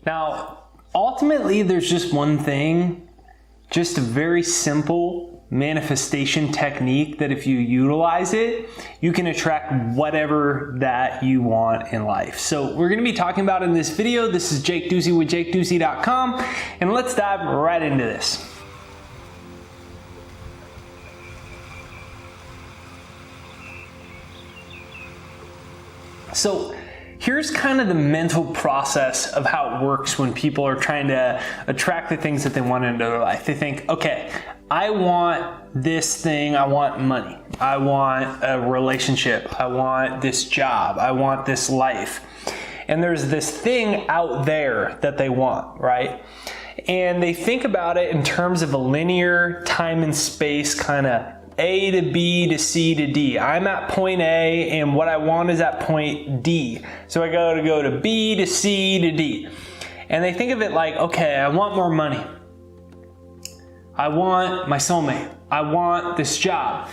Now, ultimately, there's just one thing, just a very simple manifestation technique that if you utilize it, you can attract whatever that you want in life. So we're going to be talking about in this video. This is Jake Ducey with JakeDucey.com, and let's dive right into this. So here's kind of the mental process of how it works when people are trying to attract the things that they want into their life. They think, okay, I want this thing, I want money, I want a relationship, I want this job, I want this life. And there's this thing out there that they want, right? And they think about it in terms of a linear time and space kind of A to B to C to D. I'm at point A and what I want is at point D. So I go to B to C to D. And they think of it like, okay, I want more money. I want my soulmate. I want this job.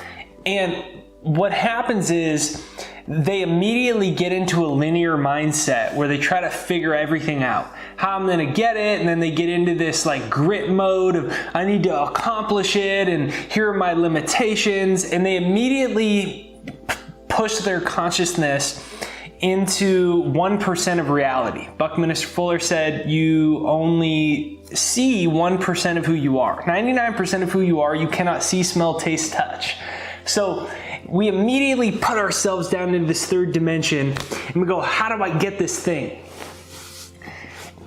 And what happens is they immediately get into a linear mindset where they try to figure everything out. How I'm gonna get it, and then they get into this like grit mode of I need to accomplish it, and here are my limitations, and they immediately push their consciousness into 1% of reality. Buckminster Fuller said you only see 1% of who you are. 99% of who you are, you cannot see, smell, taste, touch. So we immediately put ourselves down into this third dimension and we go, how do I get this thing?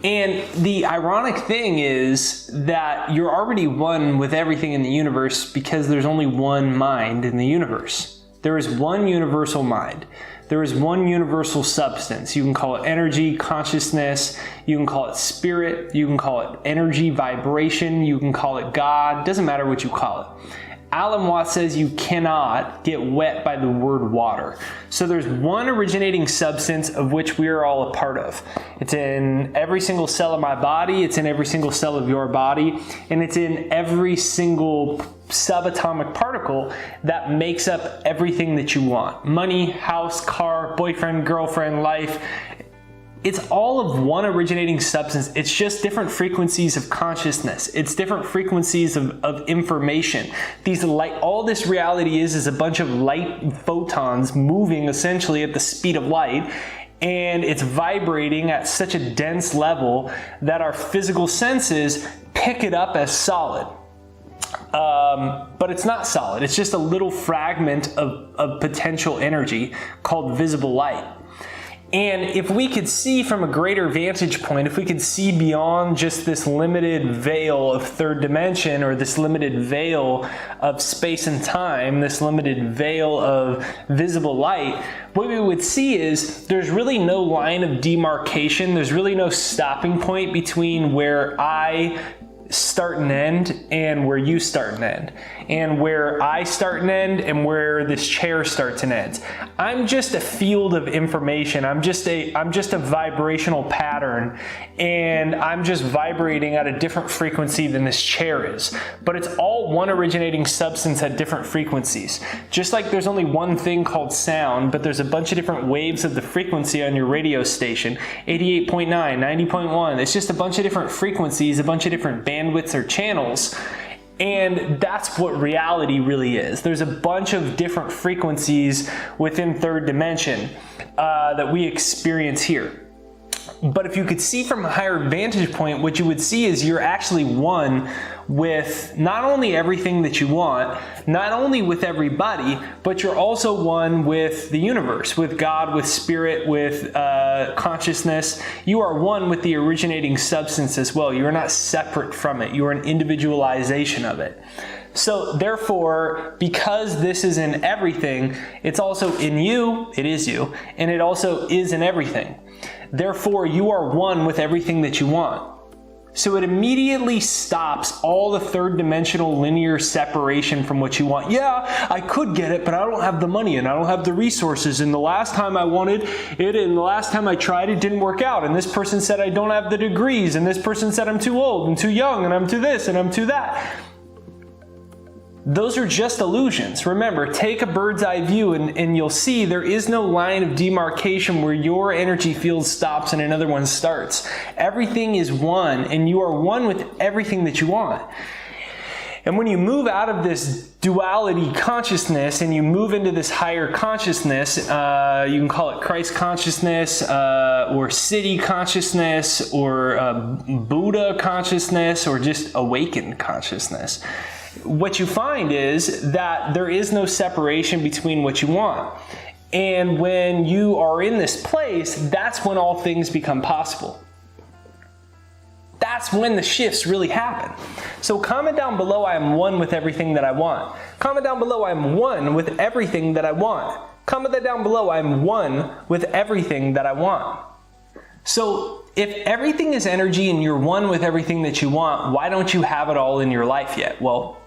And the ironic thing is that you're already one with everything in the universe because there's only one mind in the universe. There is one universal mind. There is one universal substance. You can call it energy, consciousness, you can call it spirit, you can call it energy, vibration, you can call it God, doesn't matter what you call it. Alan Watts says you cannot get wet by the word water. So there's one originating substance of which we are all a part of. It's in every single cell of my body, it's in every single cell of your body, and it's in every single subatomic particle that makes up everything that you want. Money, house, car, boyfriend, girlfriend, life. It's all of one originating substance. It's just different frequencies of consciousness. It's different frequencies of information. All this reality is a bunch of light photons moving essentially at the speed of light, and it's vibrating at such a dense level that our physical senses pick it up as solid. But it's not solid. It's just a little fragment of potential energy called visible light. And if we could see from a greater vantage point, if we could see beyond just this limited veil of third dimension, or this limited veil of space and time, this limited veil of visible light, what we would see is there's really no line of demarcation. There's really no stopping point between where I start and end and where you start and end, and where I start and end and where this chair starts and ends. I'm just a field of information. I'm just a vibrational pattern, and I'm just vibrating at a different frequency than this chair is. But it's all one originating substance at different frequencies. Just like there's only one thing called sound, but there's a bunch of different waves of the frequency on your radio station, 88.9, 90.1. It's just a bunch of different frequencies, a bunch of different bandwidths or channels. And that's what reality really is. There's a bunch of different frequencies within third dimension that we experience here. But if you could see from a higher vantage point, what you would see is you're actually one with not only everything that you want, not only with everybody, but you're also one with the universe, with God, with spirit, with consciousness. You are one with the originating substance as well. You are not separate from it. You are an individualization of it. So therefore, because this is in everything, it's also in you, it is you, and it also is in everything. Therefore, you are one with everything that you want. So it immediately stops all the third dimensional linear separation from what you want. Yeah, I could get it, but I don't have the money and I don't have the resources. And the last time I wanted it and the last time I tried it didn't work out. And this person said I don't have the degrees. And this person said I'm too old and too young and I'm too this and I'm too that. those are just illusions. Remember, take a bird's eye view and you'll see there is no line of demarcation where your energy field stops and another one starts. Everything is one, and you are one with everything that you want. And when you move out of this duality consciousness and you move into this higher consciousness, you can call it Christ consciousness, or city consciousness, or Buddha consciousness, or just awakened consciousness. What you find is that there is no separation between what you want. And when you are in this place, that's when all things become possible. That's when the shifts really happen. So comment down below, I am one with everything that I want. Comment down below, I am one with everything that I want. Comment that down below, I am one with everything that I want. So if everything is energy and you're one with everything that you want, why don't you have it all in your life yet? Well,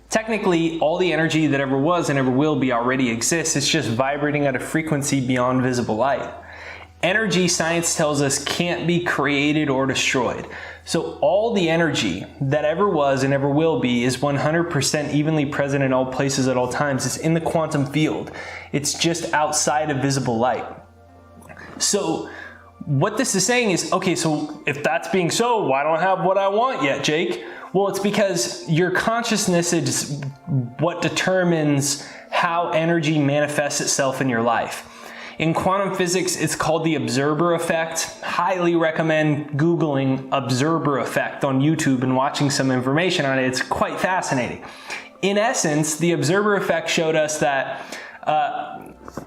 technically, all the energy that ever was and ever will be already exists. It's just vibrating at a frequency beyond visible light. Energy, science tells us, can't be created or destroyed. So all the energy that ever was and ever will be is 100% evenly present in all places at all times. It's in the quantum field. It's just outside of visible light. So what this is saying is, okay, so if that's being so, why don't I have what I want yet, Jake? Well, it's because your consciousness is what determines how energy manifests itself in your life. In quantum physics, it's called the observer effect. Highly recommend Googling observer effect on YouTube and watching some information on it. It's quite fascinating. In essence, the observer effect showed us that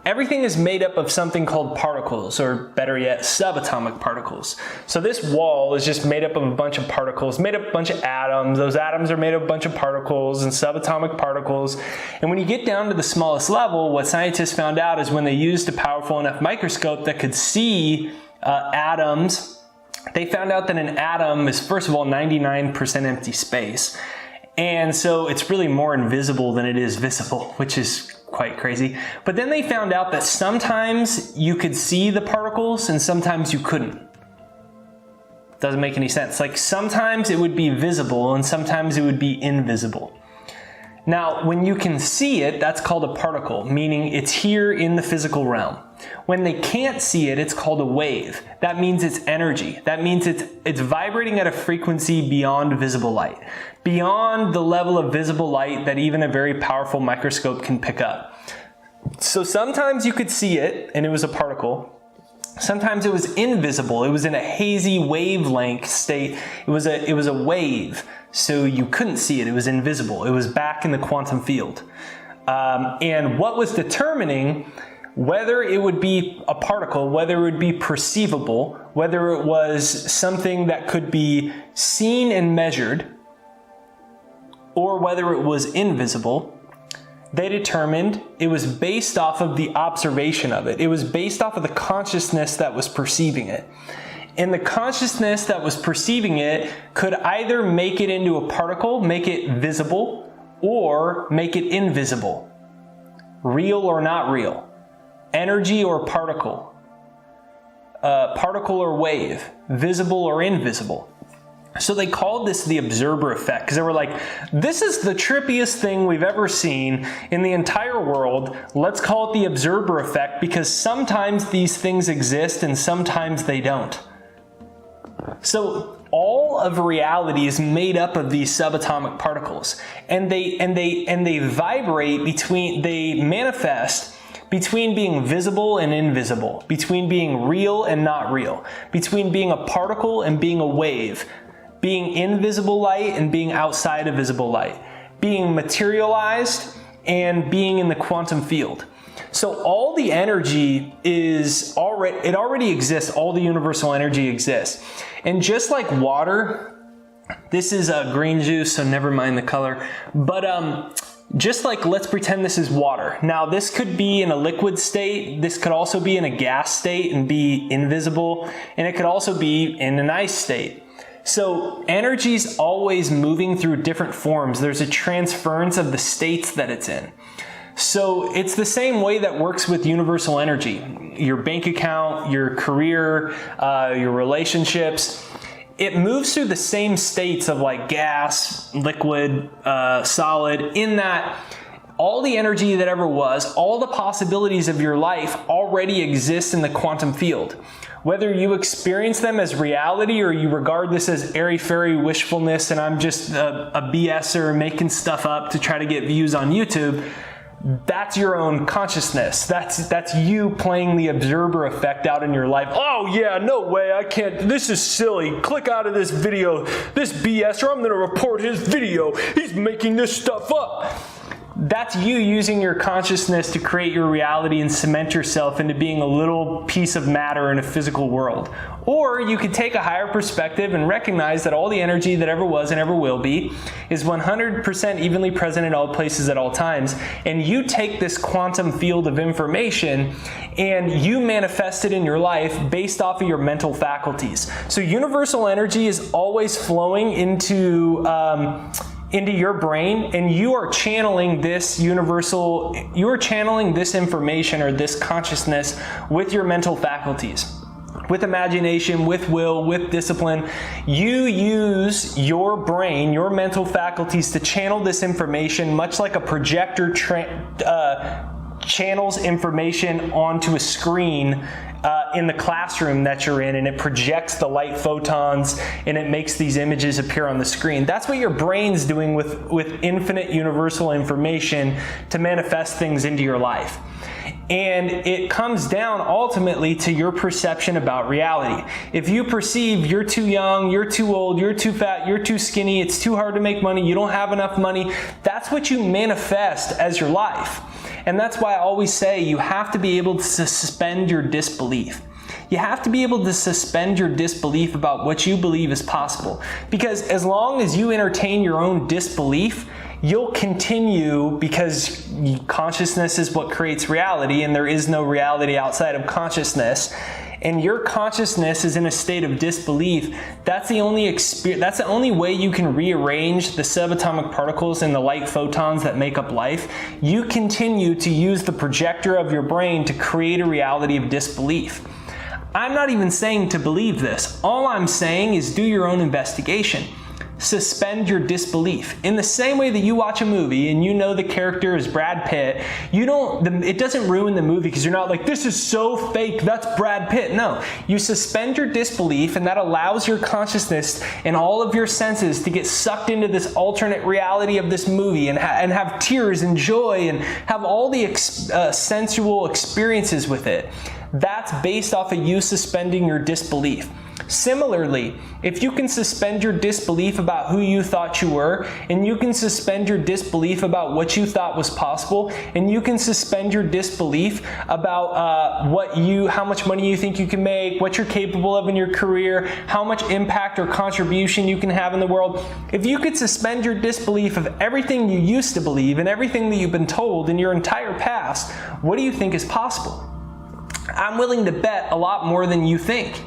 everything is made up of something called particles, or better yet, subatomic particles. So this wall is just made up of a bunch of particles, made up of a bunch of atoms. Those atoms are made up of a bunch of particles and subatomic particles. And when you get down to the smallest level, what scientists found out is when they used a powerful enough microscope that could see atoms, they found out that an atom is, first of all, 99% empty space. And so it's really more invisible than it is visible, which is quite crazy. But then they found out that sometimes you could see the particles and sometimes you couldn't. Doesn't make any sense. Like sometimes it would be visible and sometimes it would be invisible. Now, when you can see it, that's called a particle, meaning it's here in the physical realm. When they can't see it, it's called a wave. That means it's energy. That means it's vibrating at a frequency beyond visible light, beyond the level of visible light that even a very powerful microscope can pick up. So sometimes you could see it and it was a particle. Sometimes it was invisible. It was in a hazy wavelength state. It was a wave. So you couldn't see it. It was invisible. It was back in the quantum field. And what was determining whether it would be a particle, whether it would be perceivable, whether it was something that could be seen and measured, or whether it was invisible, they determined it was based off of the observation of it. It was based off of the consciousness that was perceiving it. And the consciousness that was perceiving it could either make it into a particle, make it visible, or make it invisible. Real or not real. Energy or particle. Particle or wave. Visible or invisible. So they called this the observer effect because they were like, this is the trippiest thing we've ever seen in the entire world. Let's call it the observer effect because sometimes these things exist and sometimes they don't. So all of reality is made up of these subatomic particles, and they vibrate between, they manifest between being visible and invisible, between being real and not real, between being a particle and being a wave, being in visible light and being outside of visible light, being materialized and being in the quantum field. So all the energy is already, it already exists, all the universal energy exists. And just like water, this is a green juice, so never mind the color, but just like, let's pretend this is water. Now this could be in a liquid state, this could also be in a gas state and be invisible, and it could also be in an ice state. So energy's always moving through different forms. There's a transference of the states that it's in. So it's the same way that works with universal energy. Your bank account, your career, your relationships. it moves through the same states of like gas, liquid, solid, in that all the energy that ever was, all the possibilities of your life already exist in the quantum field. Whether you experience them as reality or you regard this as airy-fairy wishfulness and I'm just a BSer making stuff up to try to get views on YouTube, that's your own consciousness. That's you playing the observer effect out in your life. Oh yeah, no way, I can't, this is silly. Click out of this video, this BSer, I'm gonna report his video. He's making this stuff up. That's you using your consciousness to create your reality and cement yourself into being a little piece of matter in a physical world. Or you could take a higher perspective and recognize that all the energy that ever was and ever will be is 100% evenly present in all places at all times. And you take this quantum field of information and you manifest it in your life based off of your mental faculties. So universal energy is always flowing into your brain, and you are channeling this information or this consciousness with your mental faculties, with imagination, with will, with discipline. You use your brain, your mental faculties to channel this information, much like a projector channels information onto a screen in the classroom that you're in, and it projects the light photons and it makes these images appear on the screen. That's what your brain's doing with infinite universal information to manifest things into your life. And it comes down ultimately to your perception about reality. If you perceive you're too young, you're too old, you're too fat, you're too skinny, it's too hard to make money, you don't have enough money, that's what you manifest as your life. And that's why I always say you have to be able to suspend your disbelief. You have to be able to suspend your disbelief about what you believe is possible. Because as long as you entertain your own disbelief, you'll continue, because consciousness is what creates reality, and there is no reality outside of consciousness. And your consciousness is in a state of disbelief. That's the only way you can rearrange the subatomic particles and the light photons that make up life. You continue to use the projector of your brain to create a reality of disbelief. I'm not even saying to believe this. All I'm saying is do your own investigation. Suspend your disbelief. In the same way that you watch a movie and you know the character is Brad Pitt, it doesn't ruin the movie because you're not like, this is so fake, that's Brad Pitt. No, you suspend your disbelief, and that allows your consciousness and all of your senses to get sucked into this alternate reality of this movie and have tears and joy and have all the sensual experiences with it. That's based off of you suspending your disbelief. Similarly, if you can suspend your disbelief about who you thought you were, and you can suspend your disbelief about what you thought was possible, and you can suspend your disbelief about how much money you think you can make, what you're capable of in your career, how much impact or contribution you can have in the world, if you could suspend your disbelief of everything you used to believe and everything that you've been told in your entire past, what do you think is possible? I'm willing to bet a lot more than you think.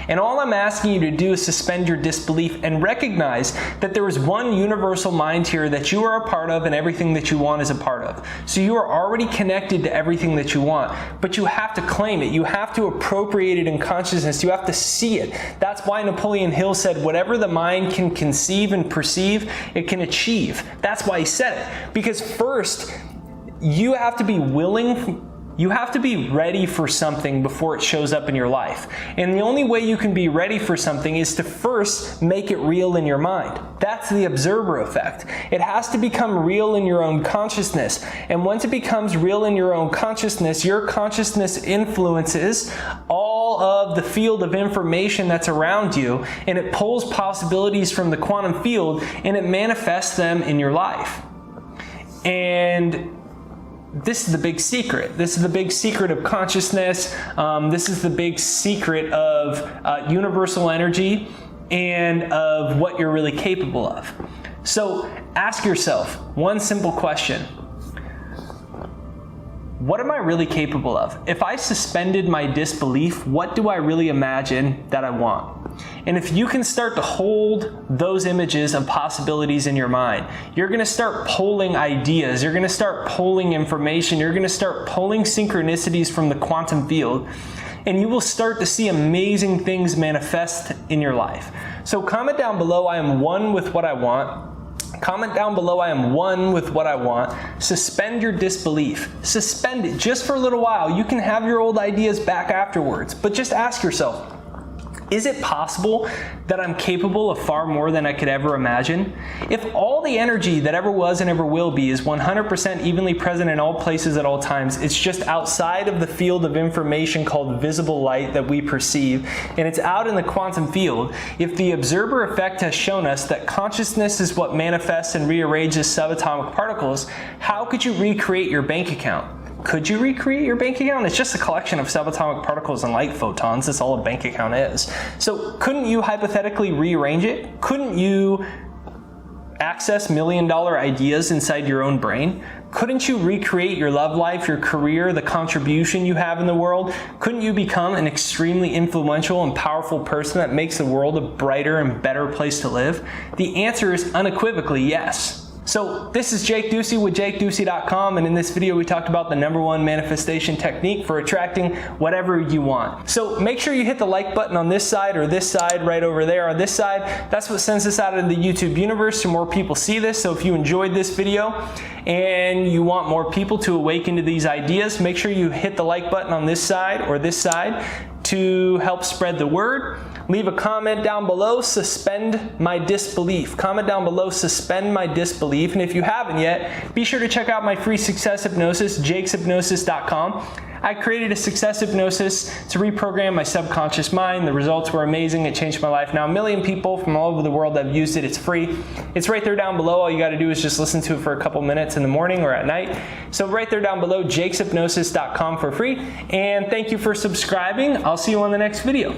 And all I'm asking you to do is suspend your disbelief and recognize that there is one universal mind here that you are a part of, and everything that you want is a part of. So you are already connected to everything that you want, but you have to claim it. You have to appropriate it in consciousness. You have to see it. That's why Napoleon Hill said, whatever the mind can conceive and perceive, it can achieve. That's why he said it. Because first, you have to be willing. You have to be ready for something before it shows up in your life. And the only way you can be ready for something is to first make it real in your mind. That's the observer effect. It has to become real in your own consciousness. And once it becomes real in your own consciousness, your consciousness influences all of the field of information that's around you, and it pulls possibilities from the quantum field and it manifests them in your life. And this is the big secret. This is the big secret of consciousness. This is the big secret of universal energy and of what you're really capable of. So ask yourself one simple question. What am I really capable of? If I suspended my disbelief, what do I really imagine that I want? And if you can start to hold those images of possibilities in your mind, you're going to start pulling ideas, you're going to start pulling information, you're going to start pulling synchronicities from the quantum field, and you will start to see amazing things manifest in your life. So comment down below, I am one with what I want. Comment down below, I am one with what I want. Suspend your disbelief. Suspend it just for a little while. You can have your old ideas back afterwards, but just ask yourself, is it possible that I'm capable of far more than I could ever imagine? If all the energy that ever was and ever will be is 100% evenly present in all places at all times, it's just outside of the field of information called visible light that we perceive, and it's out in the quantum field. If the observer effect has shown us that consciousness is what manifests and rearranges subatomic particles, how could you recreate your bank account? Could you recreate your bank account? It's just a collection of subatomic particles and light photons. That's all a bank account is. So couldn't you hypothetically rearrange it? Couldn't you access million-dollar ideas inside your own brain? Couldn't you recreate your love life, your career, the contribution you have in the world? Couldn't you become an extremely influential and powerful person that makes the world a brighter and better place to live? The answer is unequivocally yes. So this is Jake Ducey with JakeDucey.com, and in this video we talked about the #1 manifestation technique for attracting whatever you want. So make sure you hit the like button on this side or this side right over there on this side. That's what sends this out into the YouTube universe so more people see this. So if you enjoyed this video and you want more people to awaken to these ideas, make sure you hit the like button on this side or this side to help spread the word. Leave a comment down below, suspend my disbelief. Comment down below, suspend my disbelief. And if you haven't yet, be sure to check out my free success hypnosis, jakeshypnosis.com. I created a success hypnosis to reprogram my subconscious mind. The results were amazing. It changed my life. Now 1 million people from all over the world have used it. It's free. It's right there down below. All you got to do is just listen to it for a couple minutes in the morning or at night. So right there down below, jakeshypnosis.com for free. And thank you for subscribing. I'll see you on the next video.